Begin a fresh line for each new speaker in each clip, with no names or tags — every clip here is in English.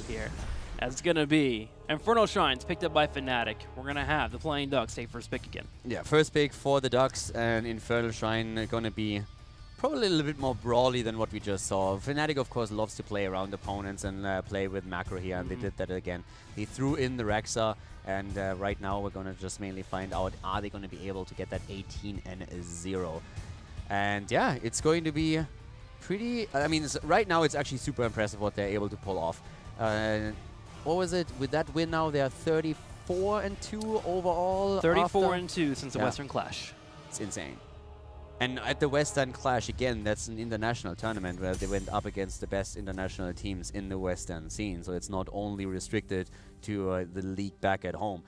to here. As it's going to be Infernal Shrines picked up by Fnatic. We're going to have the Playing Ducks take first pick again.
Yeah, first pick for the Ducks, and Infernal Shrine going to be probably a little bit more brawly than what we just saw. Fnatic, of course, loves to play around opponents and play with macro here, and they did that again. They threw in the Rexa, and right now we're going to just mainly find out, are they going to be able to get that 18-0? And yeah, it's going to be pretty... I mean, right now it's actually super impressive what they're able to pull off. What was it? With that win now, they're 34-2 overall.
34-2 since the Western Clash.
It's insane. And at the Western Clash, again, that's an international tournament where they went up against the best international teams in the Western scene. So it's not only restricted to the league back at home.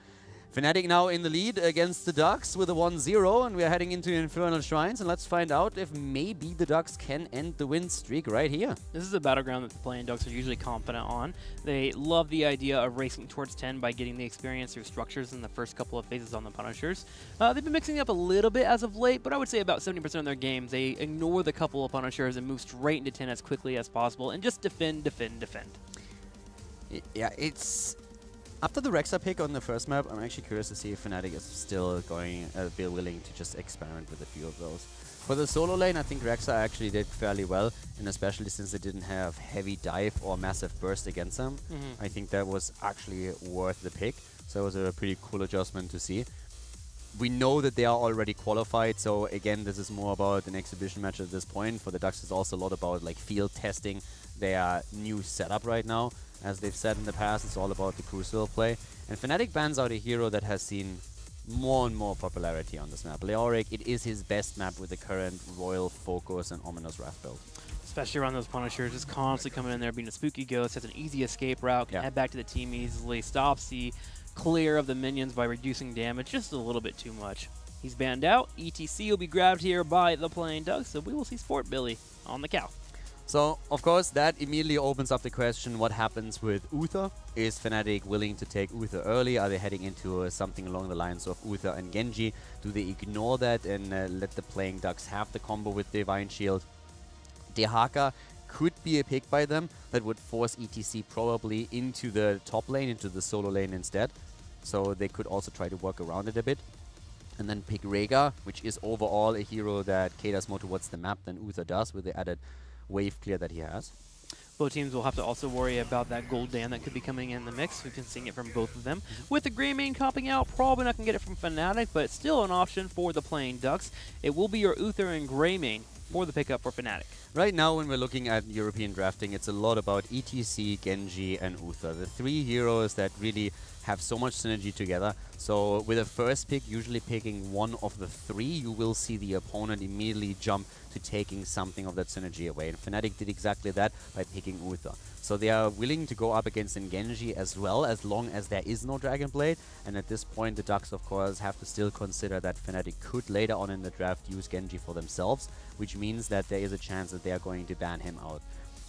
Fnatic now in the lead against the Ducks with a 1-0, and we're heading into Infernal Shrines, and let's find out if maybe the Ducks can end the win streak right here.
This is a battleground that the Playing Ducks are usually confident on. They love the idea of racing towards 10 by getting the experience through structures in the first couple of phases on the Punishers. They've been mixing it up a little bit as of late, but I would say about 70% of their games, they ignore the couple of Punishers and move straight into 10 as quickly as possible and just defend, defend, defend.
Yeah, it's... After the Rexa pick on the first map, I'm actually curious to see if Fnatic is still going be willing to just experiment with a few of those. For the solo lane, I think Rexa actually did fairly well, and especially since they didn't have heavy dive or massive burst against them, I think that was actually worth the pick. So it was a pretty cool adjustment to see. We know that they are already qualified, so again, this is more about an exhibition match at this point. For the Ducks, it's also a lot about like field testing their new setup right now. As they've said in the past, it's all about the Crucible play. And Fnatic bans out a hero that has seen more and more popularity on this map. Leoric, it is his best map with the current Royal Focus and Ominous Wrath build.
Especially around those Punishers, just constantly coming in there, being a spooky ghost, has an easy escape route, can head back to the team easily, stops the clear of the minions by reducing damage just a little bit too much. He's banned out. ETC will be grabbed here by the Playing Ducks, so we will see Sport Billy on the cow.
So, of course, that immediately opens up the question, what happens with Uther? Is Fnatic willing to take Uther early? Are they heading into something along the lines of Uther and Genji? Do they ignore that and let the Playing Ducks have the combo with Divine Shield? Dehaka could be a pick by them that would force ETC probably into the top lane, into the solo lane instead. So they could also try to work around it a bit. And then pick Rhaegar, which is overall a hero that caters more towards the map than Uther does with the added wave clear that he has.
Both teams will have to also worry about that gold Dan that could be coming in the mix. We've been seeing it from both of them. With the Greymane copping out, probably not going to get it from Fnatic, but it's still an option for the Playing Ducks. It will be your Uther and Greymane for the pickup for Fnatic.
Right now, when we're looking at European drafting, it's a lot about ETC, Genji, and Uther. The three heroes that really have so much synergy together. So with a first pick, usually picking one of the three, you will see the opponent immediately jump to taking something of that synergy away. And Fnatic did exactly that by picking Uther. So they are willing to go up against Genji as well, as long as there is no Dragon Blade. And at this point, the Ducks, of course, have to still consider that Fnatic could later on in the draft use Genji for themselves, which means that there is a chance that they are going to ban him out.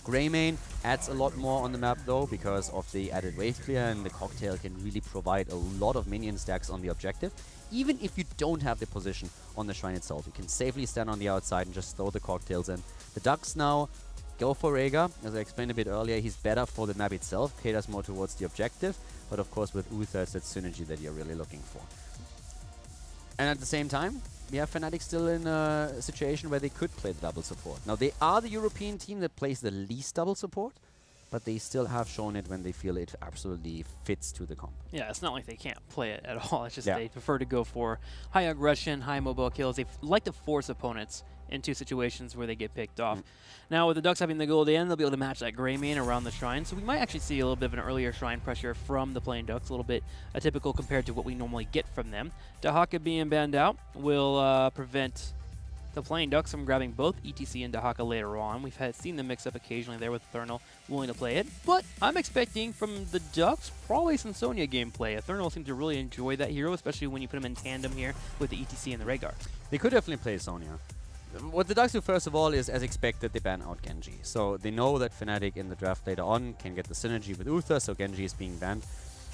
Greymane adds a lot more on the map though, because of the added wave clear, and the cocktail can really provide a lot of minion stacks on the objective. Even if you don't have the position on the shrine itself, you can safely stand on the outside and just throw the cocktails in. The Ducks now go for Rhaegar. As I explained a bit earlier, he's better for the map itself, caters more towards the objective, but of course with Uther it's that synergy that you're really looking for. And at the same time, we have Fnatic still in a situation where they could play the double support. Now, they are the European team that plays the least double support, but they still have shown it when they feel it absolutely fits to the comp.
Yeah, it's not like they can't play it at all. It's just they prefer to go for high aggression, high mobile kills. They like to force opponents into situations where they get picked off. Now, with the Ducks having the gold in, they'll be able to match that Greymane around the shrine. So we might actually see a little bit of an earlier shrine pressure from the Playing Ducks, a little bit atypical compared to what we normally get from them. Dehaka being banned out will prevent the Playing Ducks from grabbing both ETC and Dehaka later on. We've seen them mix up occasionally there with Eternal willing to play it. But I'm expecting from the Ducks probably some Sonya gameplay. Eternal seems to really enjoy that hero, especially when you put him in tandem here with the ETC and the Rhaegar.
They could definitely play Sonya. What the Ducks do first of all is, as expected, they ban out Genji. So they know that Fnatic in the draft later on can get the synergy with Uther, so Genji is being banned.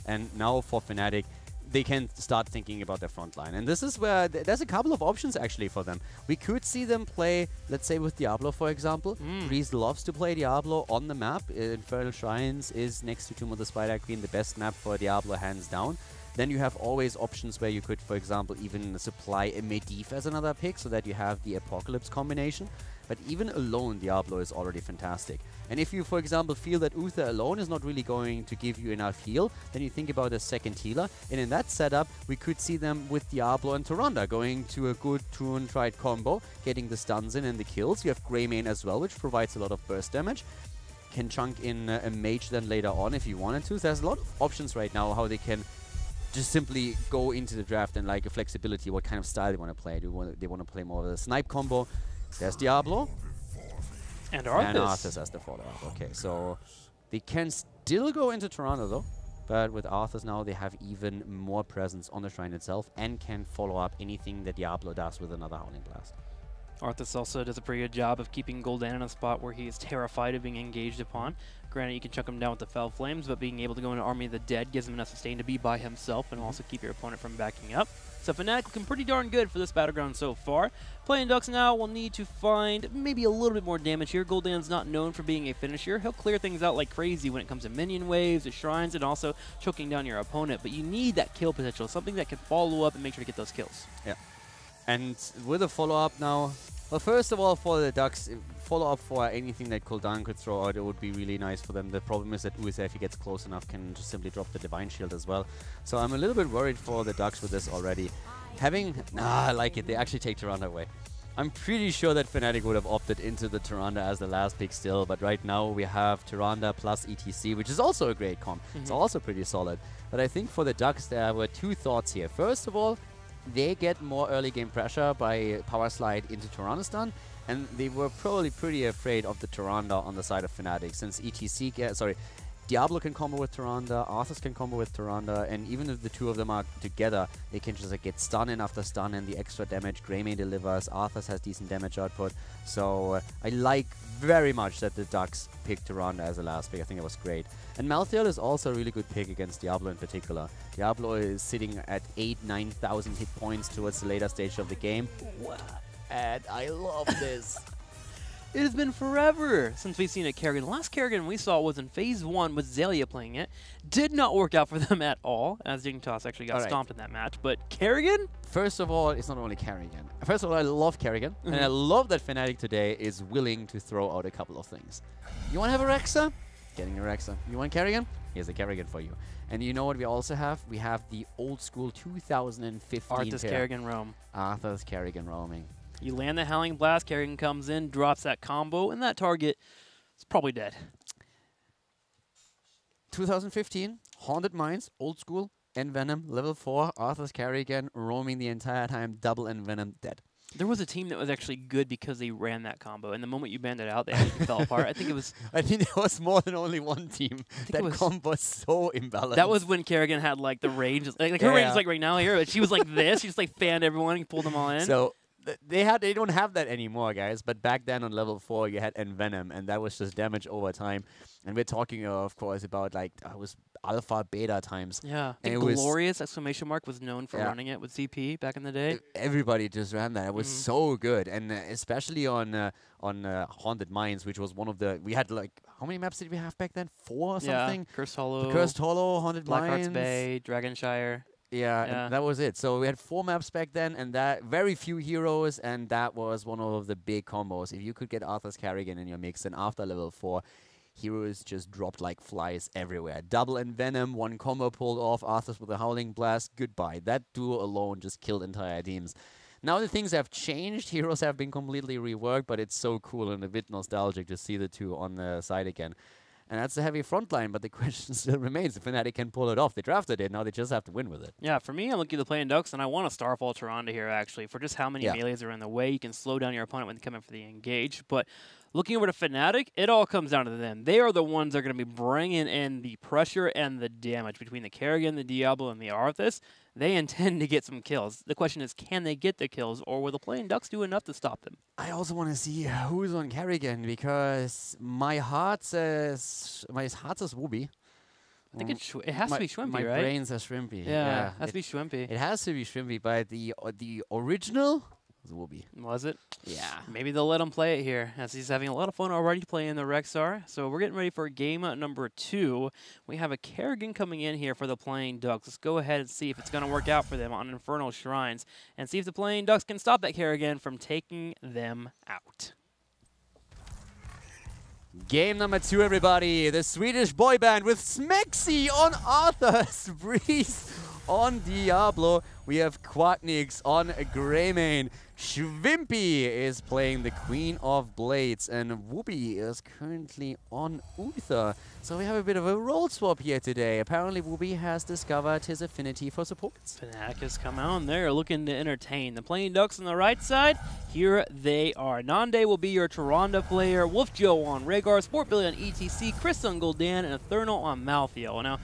And now for Fnatic, they can start thinking about their front line. And this is where there's a couple of options actually for them. We could see them play, let's say with Diablo, for example. Breeze loves to play Diablo on the map. Infernal Shrines is next to Tomb of the Spider Queen, the best map for Diablo, hands down. Then you have always options where you could, for example, even supply a Medivh as another pick so that you have the Apocalypse combination. But even alone, Diablo is already fantastic. And if you, for example, feel that Uther alone is not really going to give you enough heal, then you think about a second healer. And in that setup, we could see them with Diablo and Tyrande going to a good two-and-tried combo, getting the stuns in and the kills. You have Greymane as well, which provides a lot of burst damage. Can chunk in a mage then later on if you wanted to. So there's a lot of options right now how they can just simply go into the draft and like a flexibility, what kind of style they want to play. They want to play more of a snipe combo. There's Diablo.
And Arthas.
And Arthas as the follow-up. Okay, so they can still go into Toronto though. But with Arthas now, they have even more presence on the shrine itself and can follow up anything that Diablo does with another Howling Blast.
Arthas also does a pretty good job of keeping Gul'dan in a spot where he is terrified of being engaged upon. Granted, you can chuck him down with the Fell Flames, but being able to go into Army of the Dead gives him enough sustain to be by himself and also keep your opponent from backing up. So Fnatic looking pretty darn good for this Battleground so far. Playing Ducks now will need to find maybe a little bit more damage here. Gul'dan's not known for being a finisher. He'll clear things out like crazy when it comes to minion waves, to shrines, and also choking down your opponent. But you need that kill potential, something that can follow up and make sure to get those kills. Yeah.
And with a follow-up now, well, first of all, for the Ducks, follow-up for anything that Gul'dan could throw out, it would be really nice for them. The problem is that Uther, if he gets close enough, can just simply drop the Divine Shield as well. So I'm a little bit worried for the Ducks with this already. I like it. They actually take Tyrande away. I'm pretty sure that Fnatic would have opted into the Tyrande as the last pick still, but right now we have Tyrande plus ETC, which is also a great comp. It's also pretty solid. But I think for the Ducks, there were two thoughts here. First of all, they get more early game pressure by power slide into Tyrannistan, and they were probably pretty afraid of the Tyrande on the side of Fnatic, since Diablo can combo with Tyrande, Arthas can combo with Tyrande, and even if the two of them are together, they can just like get stun in after stun and the extra damage Greymane delivers. Arthas has decent damage output, so I like very much that the Ducks picked Tyrande as a last pick. I think it was great. And Malthael is also a really good pick against Diablo in particular. Diablo is sitting at 9,000 hit points towards the later stage of the game. And I love this.
It has been forever since we've seen a Kerrigan. The last Kerrigan we saw was in Phase 1 with Xayah playing it. Did not work out for them at all, as Dignitas actually got stomped in that match. But Kerrigan?
First of all, it's not only Kerrigan. First of all, I love Kerrigan. And I love that Fnatic today is willing to throw out a couple of things. You want to have a Rexa? Getting a Rexa. You want Kerrigan? Here's a Kerrigan for you. And you know what we also have? We have the old school 2015
Arthas Kerrigan roam.
Arthas Kerrigan roaming.
You land the Howling Blast, Kerrigan comes in, drops that combo, and that target is probably dead.
2015, Haunted Mines, old school, Envenom, level 4, Arthas Kerrigan, roaming the entire time, double Envenom, dead.
There was a team that was actually good because they ran that combo, and the moment you banned it out, they actually fell apart. I think it was...
I think there was more than only one team. That combo was so imbalanced.
That was when Kerrigan had, like, the range. Like her range is like right now here, but she was like this. She just, like, fanned everyone and pulled them all in.
So... They don't have that anymore, guys. But back then on level 4, you had Envenom, and that was just damage over time. And we're talking, of course, about like it was alpha, beta times.
Yeah, the Glorious exclamation mark was known for running it with CP back in the day.
Everybody just ran that. It was so good, and especially on Haunted Mines, which was one of the we had like how many maps did we have back then? 4 or something.
Yeah, Cursed Hollow,
Haunted Mines,
Blackheart's Bay, Dragonshire.
Yeah, and that was it. So we had 4 maps back then, and that very few heroes, and that was one of the big combos. If you could get Arthas Kerrigan in your mix, then after level 4, heroes just dropped like flies everywhere. Double Envenom, 1 combo pulled off, Arthas with a Howling Blast, goodbye. That duo alone just killed entire teams. Now the things have changed, heroes have been completely reworked, but it's so cool and a bit nostalgic to see the two on the side again. And that's a heavy front line, but the question still remains if Fnatic can pull it off. They drafted it, now they just have to win with it.
Yeah, for me, I'm looking at the Playing Ducks, and I want a Starfall Tyrande here, actually, for just how many melees are in the way. You can slow down your opponent when they come in for the engage. But looking over to Fnatic, it all comes down to them. They are the ones that are going to be bringing in the pressure and the damage between the Kerrigan, the Diablo, and the Arthas. They intend to get some kills. The question is, can they get the kills, or will the Playing Ducks do enough to stop them?
I also want to see who's on Kerrigan, because my heart says Wooby.
I think it has to be Schwimpy,
my
right?
My brains are Schwimpy.
Yeah, it has to be Schwimpy.
It has to be Schwimpy, but the original was Wooby.
Was it?
Yeah.
Maybe they'll let him play it here, as he's having a lot of fun already playing the Rexar. So we're getting ready for game number 2. We have a Kerrigan coming in here for the Playing Ducks. Let's go ahead and see if it's going to work out for them on Infernal Shrines, and see if the Playing Ducks can stop that Kerrigan from taking them out.
Game number 2, everybody. The Swedish boy band with Smexy on Arthur's Breeze on Diablo. We have Quacknix on Greymane. Schwimpy is playing the Queen of Blades, and Wooby is currently on Uther. So we have a bit of a role swap here today. Apparently Wooby has discovered his affinity for supports.
Fnatic has come out and they're looking to entertain. The Playing Ducks on the right side, here they are. Nande will be your Tyrande player, Wolf Joe on Rhaegar, Sport Billy on ETC, Chris on Gul'dan, and Ethernal on Malthael. Now,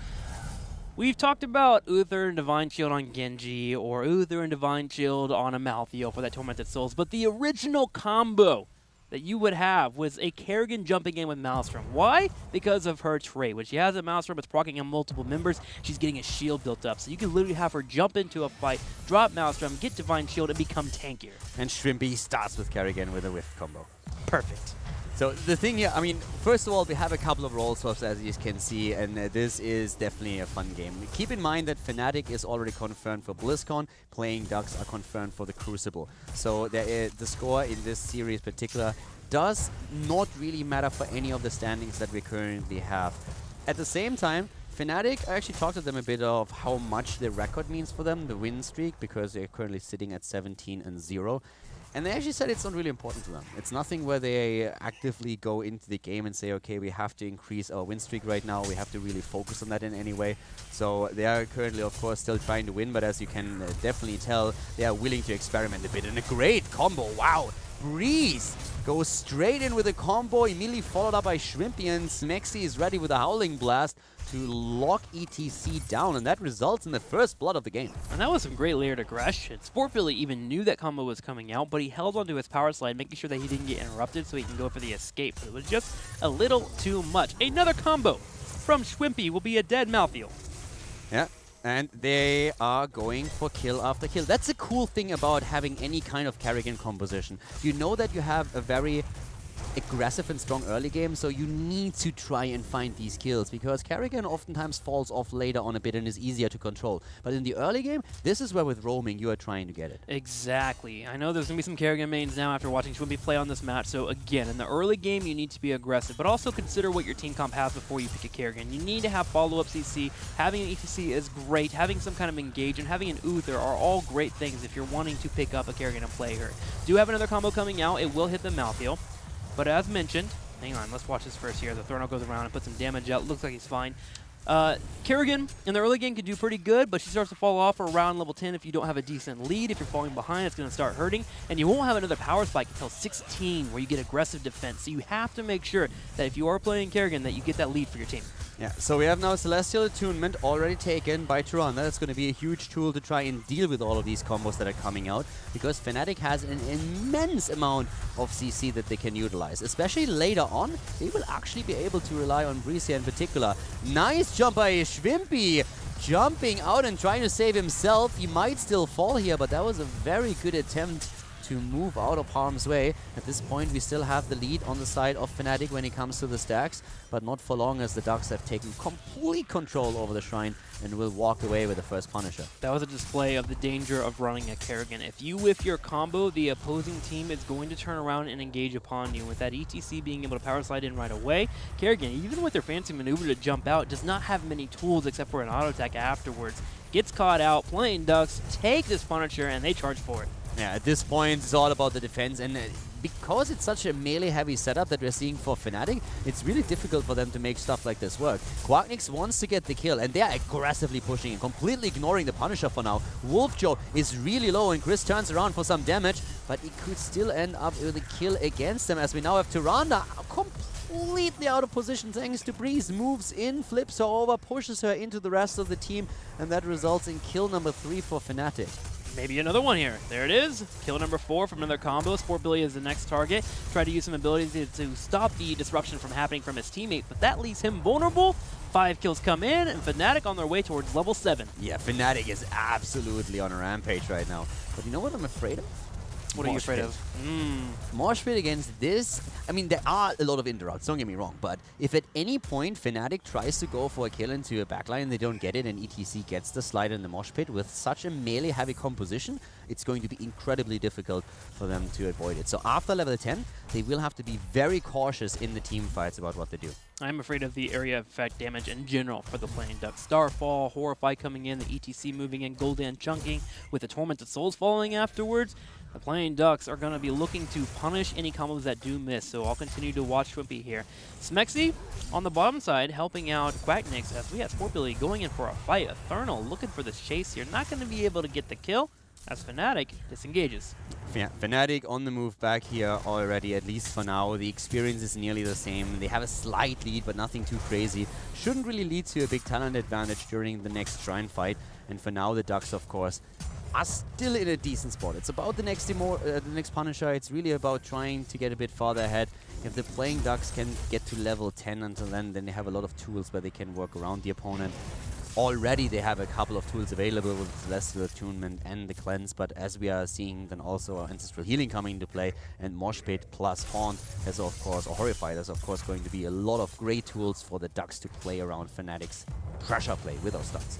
we've talked about Uther and Divine Shield on Genji, or Uther and Divine Shield on a Malthael for that Tormented Souls, but the original combo that you would have was a Kerrigan jumping in with Maelstrom. Why? Because of her trait. When she has a Maelstrom, it's proccing on multiple members, she's getting a shield built up. So you can literally have her jump into a fight, drop Maelstrom, get Divine Shield, and become tankier.
And Schwimpy starts with Kerrigan with a whiff combo.
Perfect.
So the thing here, I mean, first of all, we have a couple of role swaps, as you can see, and this is definitely a fun game. Keep in mind that Fnatic is already confirmed for BlizzCon, Playing Ducks are confirmed for the Crucible. So the score in this series in particular does not really matter for any of the standings that we currently have. At the same time, Fnatic, I actually talked to them a bit of how much the record means for them, the win streak, because they're currently sitting at 17-0. And they actually said it's not really important to them. It's nothing where they actively go into the game and say, okay, we have to increase our win streak right now. We have to really focus on that in any way. So they are currently, of course, still trying to win. But as you can definitely tell, they are willing to experiment a bit. And a great combo. Wow. Breeze goes straight in with a combo, immediately followed up by Schwimpy, and Smexy is ready with a Howling Blast to lock ETC down, and that results in the first blood of the game.
And that was some great layered aggression. Sport Billy even knew that combo was coming out, but he held onto his power slide, making sure that he didn't get interrupted so he can go for the escape. But it was just a little too much. Another combo from Schwimpy will be a dead Malthael.
Yeah. And they are going for kill after kill. That's the cool thing about having any kind of Kerrigan composition. You know that you have a very aggressive and strong early game, so you need to try and find these kills, because Kerrigan oftentimes falls off later on a bit and is easier to control. But in the early game, this is where with roaming you are trying to get it.
Exactly. I know there's going to be some Kerrigan mains now after watching Schwimpy play on this match, so again, in the early game you need to be aggressive, but also consider what your team comp has before you pick a Kerrigan. You need to have follow-up CC, having an ETC is great, having some kind of engage, and having an Uther are all great things if you're wanting to pick up a Kerrigan and play her. Do have another combo coming out, it will hit the Malthael. But as mentioned, hang on, let's watch this first here. The Thorno goes around and puts some damage out. Looks like he's fine. Kerrigan in the early game can do pretty good, but she starts to fall off around level 10 if you don't have a decent lead. If you're falling behind, it's going to start hurting. And you won't have another power spike until 16, where you get aggressive defense. So you have to make sure that if you are playing Kerrigan, that you get that lead for your team.
Yeah, so we have now Celestial Attunement already taken by Tyrande. That's going to be a huge tool to try and deal with all of these combos that are coming out, because Fnatic has an immense amount of CC that they can utilize. Especially later on, they will actually be able to rely on Breeze here in particular. Nice jump by Schwimpy, jumping out and trying to save himself. He might still fall here, but that was a very good attempt to move out of harm's way. At this point, we still have the lead on the side of Fnatic when it comes to the stacks, but not for long, as the Ducks have taken complete control over the Shrine and will walk away with the first Punisher.
That was a display of the danger of running a Kerrigan. If you whiff your combo, the opposing team is going to turn around and engage upon you. With that ETC being able to power slide in right away, Kerrigan, even with their fancy maneuver to jump out, does not have many tools except for an auto attack afterwards. Gets caught out, Playing Ducks take this Punisher and they charge for it.
Yeah, at this point, it's all about the defense, and because it's such a melee-heavy setup that we're seeing for Fnatic, it's really difficult for them to make stuff like this work. Quacknix wants to get the kill, and they're aggressively pushing and completely ignoring the Punisher for now. Wolfjo is really low, and Chris turns around for some damage, but he could still end up with a kill against them, as we now have Tyrande completely out of position thanks to Breeze. Moves in, flips her over, pushes her into the rest of the team, and that results in kill number 3 for Fnatic.
Maybe another one here. There it is. Kill number 4 from another combo. Sport Billy is the next target. Try to use some abilities to stop the disruption from happening from his teammate, but that leaves him vulnerable. 5 kills come in, and Fnatic on their way towards level 7.
Yeah, Fnatic is absolutely on a rampage right now. But you know what I'm afraid of?
What are you afraid of?
Mosh pit against this, I mean, there are a lot of interrupts, don't get me wrong, but if at any point Fnatic tries to go for a kill into a backline and they don't get it and ETC gets the slide in the mosh pit with such a melee-heavy composition, it's going to be incredibly difficult for them to avoid it. So after level 10, they will have to be very cautious in the team fights about what they do.
I'm afraid of the area effect damage in general for the Playing Ducks. Starfall, Horrify coming in, the ETC moving in, Gul'dan chunking, with the Tormented Souls following afterwards. The Playing Ducks are going to be looking to punish any combos that do miss, so I'll continue to watch Shwimpy here. Smexy on the bottom side helping out Quacknix as we have Sportbilly going in for a fight. Eternal looking for this chase here, not going to be able to get the kill as Fnatic disengages.
Yeah, Fnatic on the move back here already, at least for now. The experience is nearly the same. They have a slight lead, but nothing too crazy. Shouldn't really lead to a big talent advantage during the next Shrine fight. And for now, the Ducks, of course, are still in a decent spot. It's about the next Punisher. It's really about trying to get a bit farther ahead. If the Playing Ducks can get to level 10 until then they have a lot of tools where they can work around the opponent. Already they have a couple of tools available with Celestial Attunement and the Cleanse, but as we are seeing then also Ancestral Healing coming into play, and Mosh Pit plus Haunt has of course, or Horrify, there's of course going to be a lot of great tools for the Ducks to play around Fnatic's pressure play with those stunts.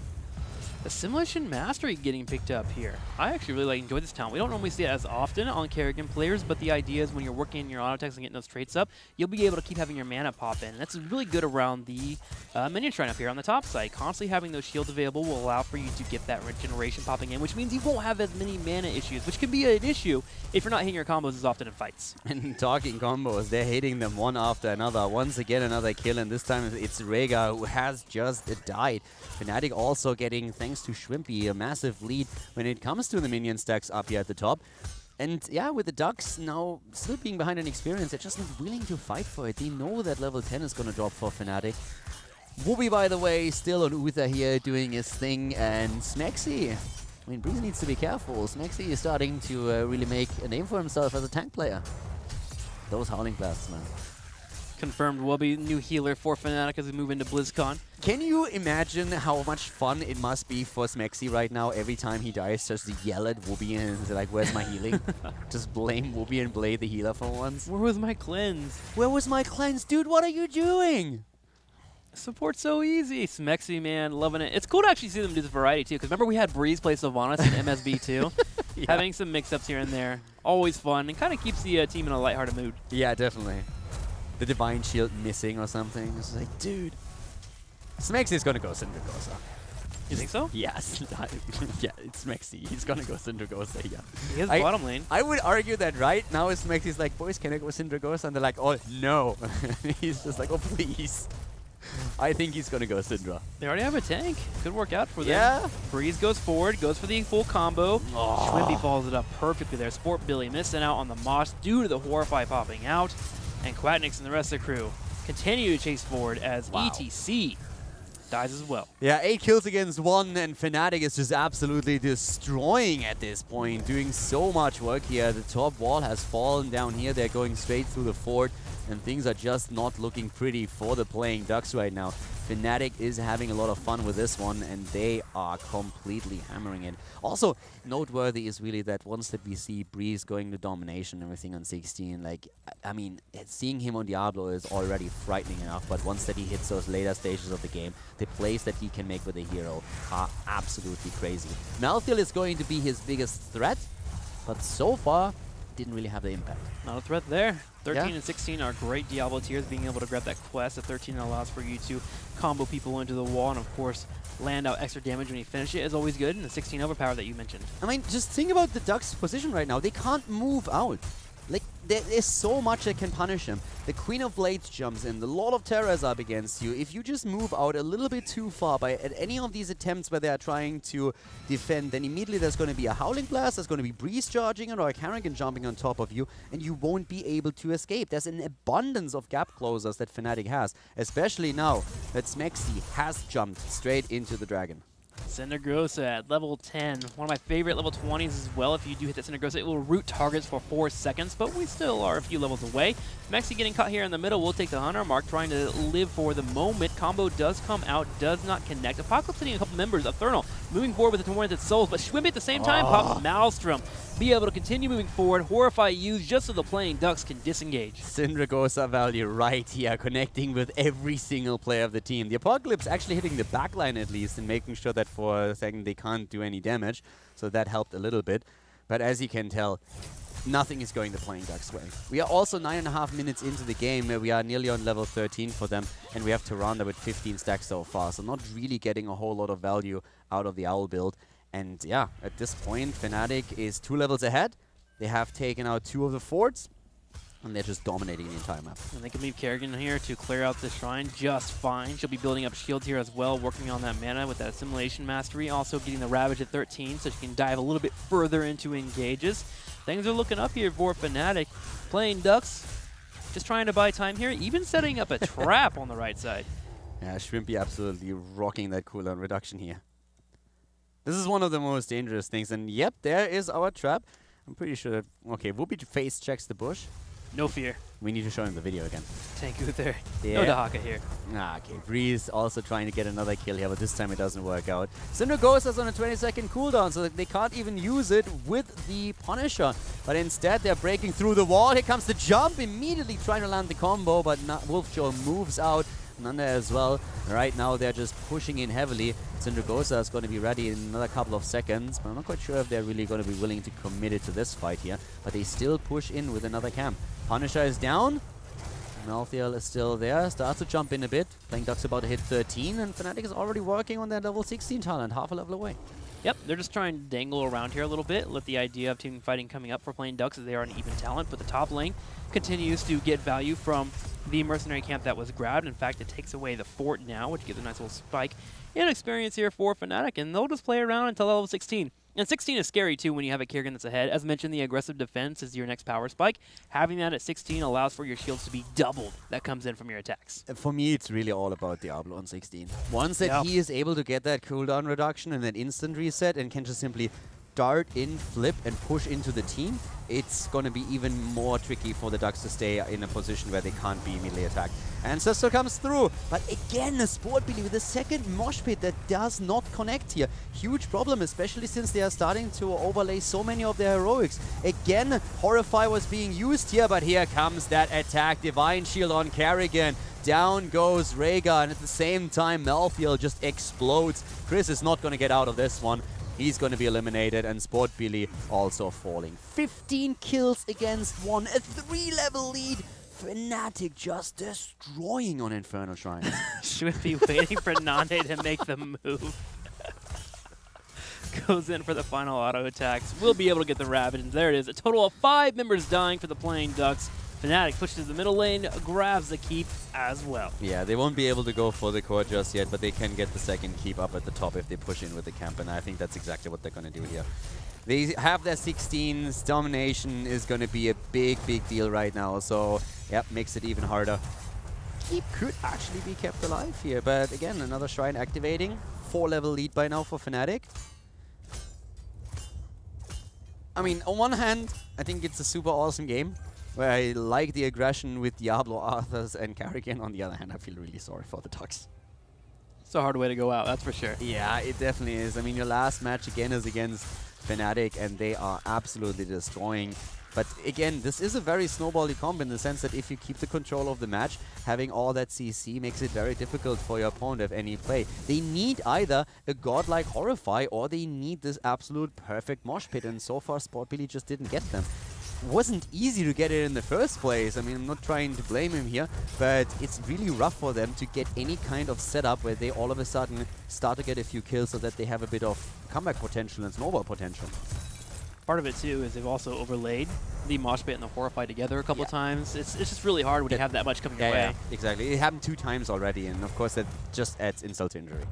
Assimilation Mastery getting picked up here. I actually really enjoy this talent. We don't normally see it as often on Kerrigan players, but the idea is when you're working in your auto attacks and getting those traits up, you'll be able to keep having your mana pop in. And that's really good around the minion shrine up here on the top side. Constantly having those shields available will allow for you to get that regeneration popping in, which means you won't have as many mana issues, which can be an issue if you're not hitting your combos as often in fights.
And talking combos, they're hitting them one after another. Once again, another kill, and this time it's Rega who has just died. Fnatic also getting, thanks to Shwimpy, a massive lead when it comes to the minion stacks up here at the top. And yeah, with the Ducks now still being behind in experience, they're just not willing to fight for it. They know that level 10 is going to drop for Fnatic. Wooby, by the way, still on Uther here doing his thing, and Smexy. I mean, Breeze needs to be careful. Smexy is starting to really make a name for himself as a tank player. Those Howling Blasts, man.
Confirmed Wubby, new healer for Fnatic as we move into BlizzCon.
Can you imagine how much fun it must be for Smexy right now every time he dies just to yell at Wooby and say like, where's my healing? Just blame Wooby and Blade the healer for once.
Where was my cleanse?
Where was my cleanse? Dude, what are you doing?
Support's so easy. Smexy, man, loving it. It's cool to actually see them do this variety too, because remember we had Breeze play Sylvanas in MSB too? Yeah. Having some mix-ups here and there. Always fun and kind of keeps the team in a lighthearted mood.
Yeah, definitely. The Divine Shield missing or something. It's like, dude. Smexy's gonna go Syndragosa.
You think so?
Yes. Yeah, it's Smexy. He's gonna go Syndragosa, yeah.
He is bottom lane.
I would argue that right now Smexy's like, boys, can I go Syndragosa? And they're like, oh, no. He's just like, oh, please. I think he's gonna go Syndra.
They already have a tank. Could work out for them.
Yeah.
Breeze goes forward, goes for the full combo. Oh. Shwimpy follows it up perfectly there. Sportbilly missing out on the Moss due to the Horrify popping out. And Quacknix and the rest of the crew continue to chase forward as ETC dies as well.
Yeah, 8 kills against 1, and Fnatic is just absolutely destroying at this point, doing so much work here. The top wall has fallen down here. They're going straight through the fort, and things are just not looking pretty for the Playing Ducks right now. Fnatic is having a lot of fun with this one, and they are completely hammering it. Also, noteworthy is really that once that we see Breeze going to domination and everything on 16, like, I mean, seeing him on Diablo is already frightening enough, but once that he hits those later stages of the game, the plays that he can make with a hero are absolutely crazy. Malthael is going to be his biggest threat, but so far, didn't really have the impact.
Not a threat there. 13 and 16 are great Diablo tiers, being able to grab that quest. At 13 allows for you to combo people into the wall and, of course, land out extra damage when you finish it is always good. And the 16 overpower that you mentioned.
I mean, just think about the Ducks' position right now. They can't move out. Like, there is so much that can punish him. The Queen of Blades jumps in. The Lord of Terror is up against you. If you just move out a little bit too far at any of these attempts where they are trying to defend, then immediately there's going to be a Howling Blast, there's going to be Breeze charging it, or a Kerrigan jumping on top of you, and you won't be able to escape. There's an abundance of gap closers that Fnatic has, especially now that Smexy has jumped straight into the Dragon.
Cindergrosa at level 10. One of my favorite level 20s as well. If you do hit that Cindergrosa, it will root targets for 4 seconds, but we still are a few levels away. Mexi getting caught here in the middle. We'll take the Hunter. Mark trying to live for the moment. Combo does come out, does not connect. Apocalypse hitting a couple members. Eternal moving forward with the Tormented Souls, but Schwimmy at the same time pops Maelstrom. Be able to continue moving forward. Horrify used just so the Playing Ducks can disengage.
Cindergrosa value right here, connecting with every single player of the team. The Apocalypse actually hitting the backline at least and making sure that for a second they can't do any damage, so that helped a little bit. But as you can tell, nothing is going the Playing Ducks' way. We are also 9.5 minutes into the game. We are nearly on level 13 for them, and we have Tyrande with 15 stacks so far, so not really getting a whole lot of value out of the Owl build. And yeah, at this point, Fnatic is 2 levels ahead. They have taken out 2 of the forts, and they're just dominating the entire map.
And they can leave Kerrigan here to clear out the shrine just fine. She'll be building up shields here as well, working on that mana with that Assimilation Mastery. Also getting the Ravage at 13, so she can dive a little bit further into engages. Things are looking up here for Fnatic. Playing Ducks, just trying to buy time here, even setting up a trap on the right side.
Yeah, Shrimpy absolutely rocking that cooldown reduction here. This is one of the most dangerous things, and yep, there is our trap. I'm pretty sure that, okay, Whoopi face checks the bush.
No fear.
We need to show him the video again.
Tank Uther.
Yeah.
No Dahaka here.
Okay, Breeze also trying to get another kill here, but this time it doesn't work out. Cindergrosa's on a 20-second cooldown, so they can't even use it with the Punisher. But instead, they're breaking through the wall. Here comes the jump, immediately trying to land the combo, but Wolfjaw moves out. Nanda as well. Right now, they're just pushing in heavily. Cindergrosa is going to be ready in another couple of seconds, but I'm not quite sure if they're really going to be willing to commit it to this fight here. But they still push in with another camp. Punisher is down. Malthael is still there. Starts to jump in a bit. Playing Ducks about to hit 13, and Fnatic is already working on their level 16 talent, half a level away.
Yep, they're just trying to dangle around here a little bit, let the idea of team fighting coming up for Playing Ducks as they are an even talent, but the top lane continues to get value from the mercenary camp that was grabbed. In fact, it takes away the fort now, which gives a nice little spike in experience here for Fnatic, and they'll just play around until level 16. And 16 is scary, too, when you have a Kerrigan that's ahead. As mentioned, the aggressive defense is your next power spike. Having that at 16 allows for your shields to be doubled that comes in from your attacks.
For me, it's really all about Diablo on 16. Once that he is able to get that cooldown reduction and that instant reset and can just simply dart in, flip, and push into the team, it's going to be even more tricky for the Ducks to stay in a position where they can't be immediately attacked. Ancestor comes through, but again, a Sport Billy with a second mosh pit that does not connect here. Huge problem, especially since they are starting to overlay so many of their heroics. Again, Horrify was being used here, but here comes that attack. Divine Shield on Kerrigan. Down goes Rhaegar, and at the same time, Malthael just explodes. Chris is not going to get out of this one. He's going to be eliminated, and Sport Billy also falling. 15 kills against 1, a 3-level lead. Fnatic just destroying on Infernal Shrine.
Should be waiting for Nande to make the move. Goes in for the final auto attacks. We'll be able to get the Ravage, and there it is. A total of 5 members dying for the Playing Ducks. Fnatic pushes the middle lane, grabs the keep as well. Yeah, they won't be able to go for the core just yet, but they can get the second keep up at the top if they push in with the camp, and I think that's exactly what they're going to do here. They have their 16s. Domination is going to be a big, big deal right now, so yep, makes it even harder. Keep could actually be kept alive here, but again, another Shrine activating. 4-level lead by now for Fnatic. I mean, on one hand, I think it's a super awesome game, where I like the aggression with Diablo, Arthurs, and Kerrigan. On the other hand, I feel really sorry for the Ducks. It's a hard way to go out, that's for sure. Yeah, it definitely is. I mean, your last match again is against Fnatic, and they are absolutely destroying. But again, this is a very snowbally comp in the sense that if you keep the control of the match, having all that CC makes it very difficult for your opponent of any play. They need either a godlike Horrify or they need this absolute perfect mosh pit, and so far Sport Billy just didn't get them. Wasn't easy to get it in the first place. I mean, I'm not trying to blame him here, but it's really rough for them to get any kind of setup where they all of a sudden start to get a few kills so that they have a bit of comeback potential and snowball potential. Part of it, too, is they've also overlaid the mosh pit and the Horrify together a couple of times. It's just really hard when you have that much coming your way. Yeah, exactly. It happened 2 times already, and of course that just adds insult to injury.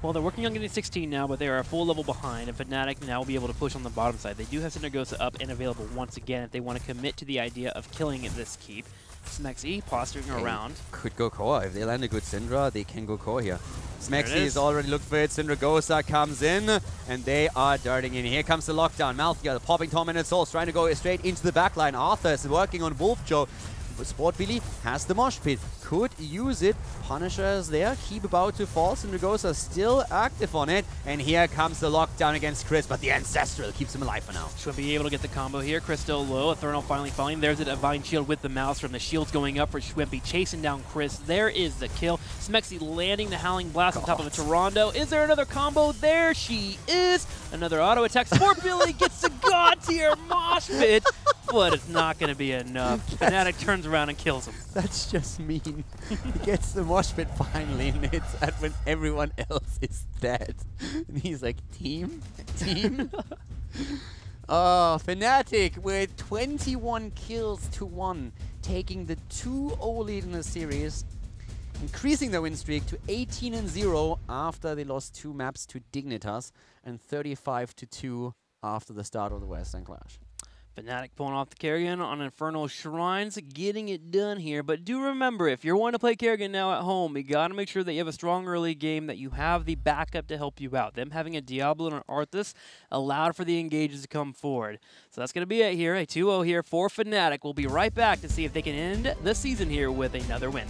Well, they're working on getting 16 now, but they are a full level behind, and Fnatic now will be able to push on the bottom side. They do have Cindergrosa up and available once again if they want to commit to the idea of killing this keep. Smexy posturing around. Could go core. If they land a good Syndra, they can go core here.
Smexy has already looked for it. Syndragosa comes in, and they are darting in. Here comes the lockdown. Malthia, popping Tormented Souls, trying to go straight into the backline. Arthur is working on Wolfjo. Sport Billy has the mosh pit. Could use it. Punisher is there. Keep about to fall. Syndragosa still active on it. And here comes the lockdown against Chris, but the Ancestral keeps him alive for now.
Should be able to get the combo here. Chris still low. Eternal finally falling. There's a Divine Shield with the mouse from the shields going up for Schwimpy, chasing down Chris. There is the kill. Smexy landing the Howling Blast on top of a Toronto. Is there another combo? There she is. Another auto attack. Sport Billy gets the God tier mosh pit, but it's not going to be enough. Fnatic turns around and kills him.
That's just mean. He gets the mosh pit finally, and it's at when everyone else is dead. And he's like, team? Team? Oh, Fnatic with 21 kills to 1, taking the 2-0 lead in the series, increasing their win streak to 18-0 after they lost 2 maps to Dignitas, and 35-2 after the start of the Western Clash.
Fnatic pulling off the Kerrigan on Infernal Shrines, getting it done here. But do remember, if you're wanting to play Kerrigan now at home, you got to make sure that you have a strong early game, that you have the backup to help you out. Them having a Diablo and an Arthas allowed for the engages to come forward. So that's going to be it here, a 2-0 here for Fnatic. We'll be right back to see if they can end the season here with another win.